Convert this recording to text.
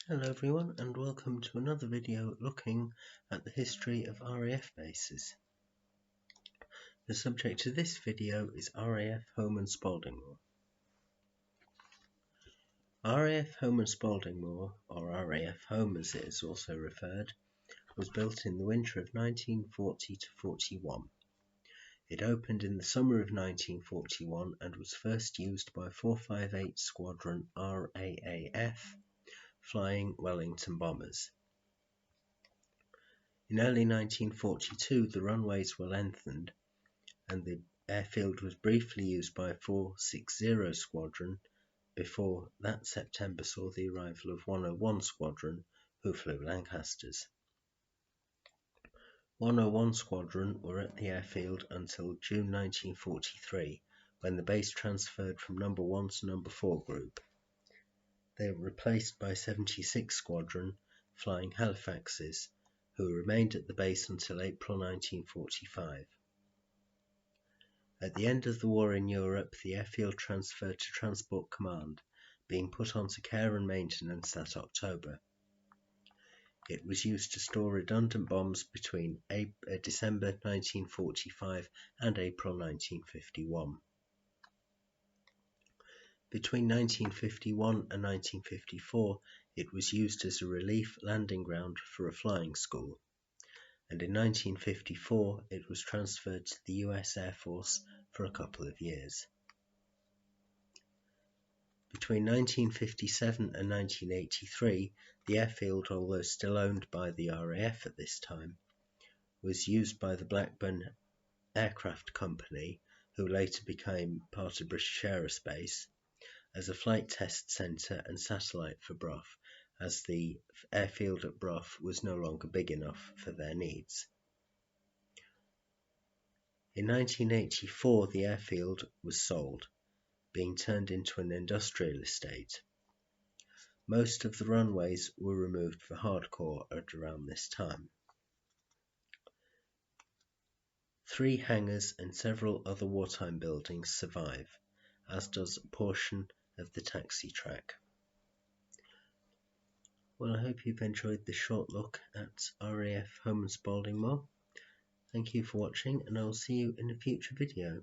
Hello everyone and welcome to another video looking at the history of RAF bases. The subject of this video is RAF Holme and Spalding Moor. RAF Holme and Spalding Moor, or RAF Holme as it is also referred, was built in the winter of 1940 to 41. It opened in the summer of 1941 and was first used by 458 Squadron RAAF flying Wellington bombers. In early 1942 the runways were lengthened and the airfield was briefly used by 460 Squadron before that September saw the arrival of 101 Squadron who flew Lancasters. 101 Squadron were at the airfield until June 1943 when the base transferred from No. 1 to No. 4 Group. They were replaced by 76 Squadron flying Halifaxes who remained at the base until April 1945. At the end of the war in Europe, the airfield transferred to Transport Command, being put onto care and maintenance that October. It was used to store redundant bombs between December 1945 and April 1951. Between 1951 and 1954, it was used as a relief landing ground for a flying school, and in 1954 it was transferred to the US Air Force for a couple of years. Between 1957 and 1983, the airfield, although still owned by the RAF at this time, was used by the Blackburn Aircraft Company, who later became part of British Aerospace, as a flight test centre and satellite for Brough, as the airfield at Brough was no longer big enough for their needs. In 1984 the airfield was sold, being turned into an industrial estate. Most of the runways were removed for hardcore at around this time. 3 hangars and several other wartime buildings survive, as does a portion of the taxi track. Well, I hope you've enjoyed this short look at RAF Holme and Spalding Moor. Thank you for watching and I will see you in a future video.